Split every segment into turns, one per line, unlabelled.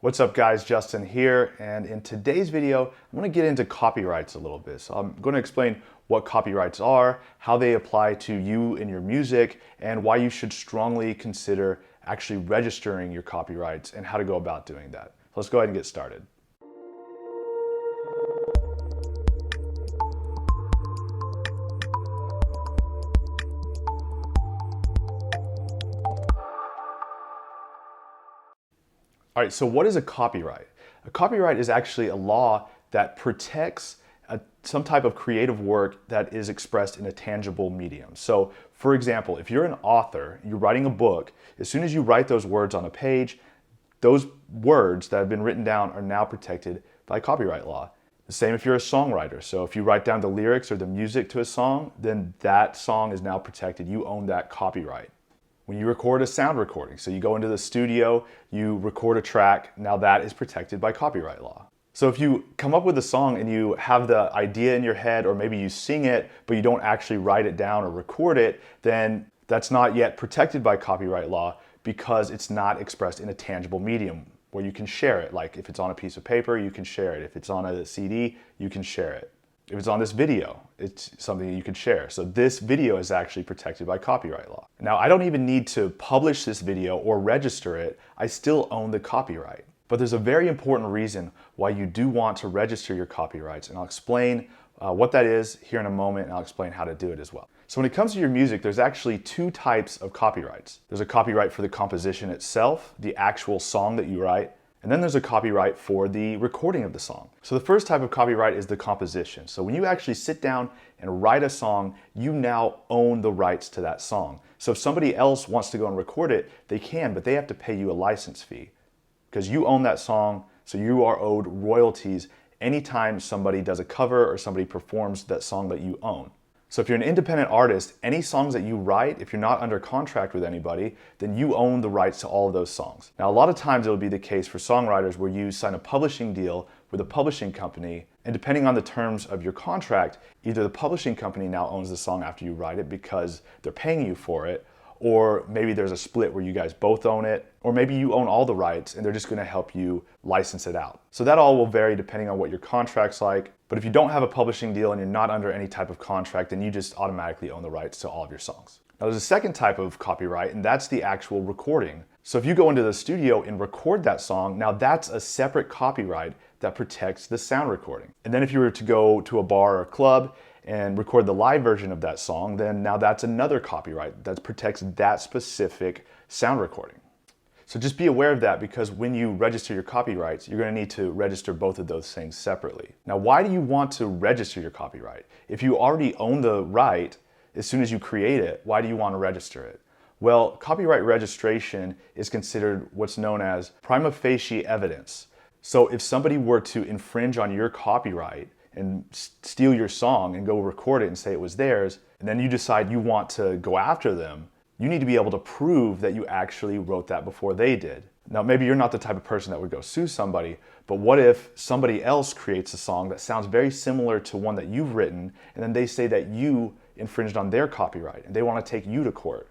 What's up guys, Justin here, and in today's video, I'm going to get into copyrights a little bit. So I'm going to explain what copyrights are, how they apply to you and your music, and why you should strongly consider actually registering your copyrights and how to go about doing that. So let's go ahead and get started. All right, so what is a copyright? A copyright is actually a law that protects some type of creative work that is expressed in a tangible medium. So, for example, if you're an author, you're writing a book, as soon as you write those words on a page, those words that have been written down are now protected by copyright law. The same if you're a songwriter. So if you write down the lyrics or the music to a song, then that song is now protected. You own that copyright. When you record a sound recording, so you go into the studio, you record a track, now that is protected by copyright law. So if you come up with a song and you have the idea in your head, or maybe you sing it, but you don't actually write it down or record it, then that's not yet protected by copyright law because it's not expressed in a tangible medium where you can share it. Like if it's on a piece of paper, you can share it. If it's on a CD, you can share it. If it's on this video, it's something that you can share. So this video is actually protected by copyright law. Now, I don't even need to publish this video or register it. I still own the copyright. But there's a very important reason why you do want to register your copyrights, and I'll explain what that is here in a moment, and I'll explain how to do it as well. So when it comes to your music, there's actually two types of copyrights. There's a copyright for the composition itself, the actual song that you write, and then there's a copyright for the recording of the song. So the first type of copyright is the composition. So when you actually sit down and write a song, you now own the rights to that song. So if somebody else wants to go and record it, they can, but they have to pay you a license fee because you own that song, so you are owed royalties anytime somebody does a cover or somebody performs that song that you own. So if you're an independent artist, any songs that you write, if you're not under contract with anybody, then you own the rights to all of those songs. Now, a lot of times it'll be the case for songwriters where you sign a publishing deal with a publishing company, and depending on the terms of your contract, either the publishing company now owns the song after you write it because they're paying you for it, or maybe there's a split where you guys both own it, or maybe you own all the rights and they're just gonna help you license it out. So that all will vary depending on what your contract's like. But if you don't have a publishing deal and you're not under any type of contract, then you just automatically own the rights to all of your songs. Now there's a second type of copyright, and that's the actual recording. So if you go into the studio and record that song, now that's a separate copyright that protects the sound recording. And then if you were to go to a bar or a club and record the live version of that song, then now that's another copyright that protects that specific sound recording. So just be aware of that, because when you register your copyrights, you're going to need to register both of those things separately. Now, why do you want to register your copyright? If you already own the right as soon as you create it, why do you want to register it? Well, copyright registration is considered what's known as prima facie evidence. So if somebody were to infringe on your copyright and steal your song and go record it and say it was theirs, and then you decide you want to go after them, you need to be able to prove that you actually wrote that before they did. Now, maybe you're not the type of person that would go sue somebody, but what if somebody else creates a song that sounds very similar to one that you've written, and then they say that you infringed on their copyright and they want to take you to court?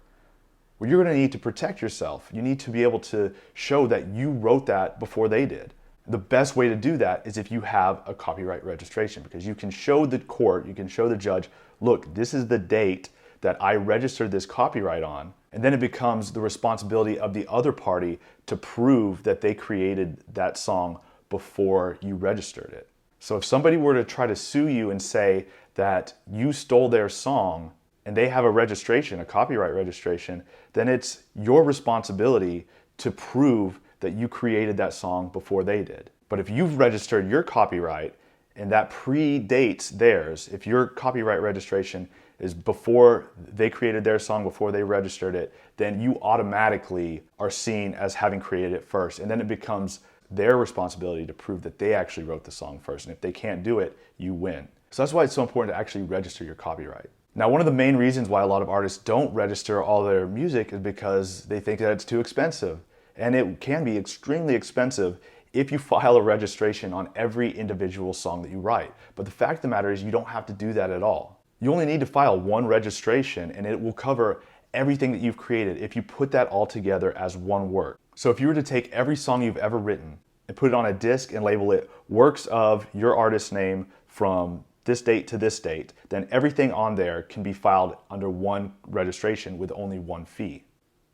Well, you're going to need to protect yourself. You need to be able to show that you wrote that before they did. The best way to do that is if you have a copyright registration, because you can show the court, you can show the judge, look, this is the date that I registered this copyright on, and then it becomes the responsibility of the other party to prove that they created that song before you registered it. So if somebody were to try to sue you and say that you stole their song and they have a registration, a copyright registration, then it's your responsibility to prove that you created that song before they did. But if you've registered your copyright and that predates theirs, if your copyright registration is before they created their song, before they registered it, then you automatically are seen as having created it first. And then it becomes their responsibility to prove that they actually wrote the song first. And if they can't do it, you win. So that's why it's so important to actually register your copyright. Now, one of the main reasons why a lot of artists don't register all their music is because they think that it's too expensive. And it can be extremely expensive if you file a registration on every individual song that you write. But the fact of the matter is you don't have to do that at all. You only need to file one registration and it will cover everything that you've created if you put that all together as one work. So if you were to take every song you've ever written and put it on a disc and label it works of your artist's name from this date to this date, then everything on there can be filed under one registration with only one fee.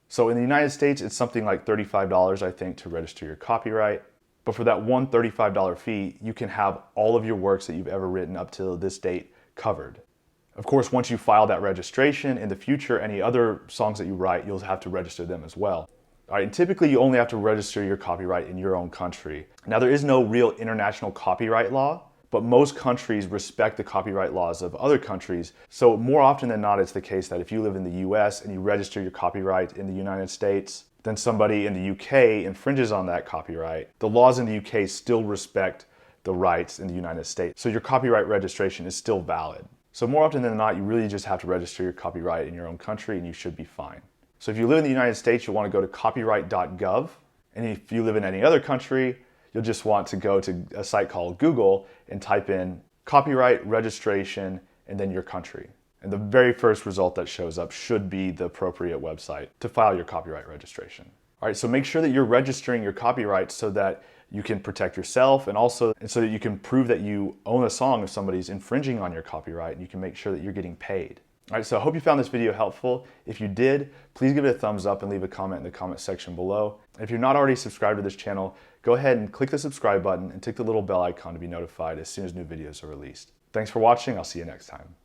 So in the United States, it's something like $35, I think, to register your copyright. But for that one $35 fee, you can have all of your works that you've ever written up to this date covered. Of course, once you file that registration, in the future, any other songs that you write, you'll have to register them as well. All right, and typically you only have to register your copyright in your own country. Now, there is no real international copyright law, but most countries respect the copyright laws of other countries. So more often than not, it's the case that if you live in the US and you register your copyright in the United States, then somebody in the UK infringes on that copyright. The laws in the UK still respect the rights in the United States. So your copyright registration is still valid. So more often than not, you really just have to register your copyright in your own country and you should be fine. So if you live in the United States, you'll want to go to copyright.gov. And if you live in any other country, you'll just want to go to a site called Google and type in copyright registration and then your country. And the very first result that shows up should be the appropriate website to file your copyright registration. All right, so make sure that you're registering your copyright so that you can protect yourself and so that you can prove that you own a song if somebody's infringing on your copyright, and you can make sure that you're getting paid. All right, so I hope you found this video helpful. If you did, please give it a thumbs up and leave a comment in the comment section below. And if you're not already subscribed to this channel, go ahead and click the subscribe button and click the little bell icon to be notified as soon as new videos are released. Thanks for watching. I'll see you next time.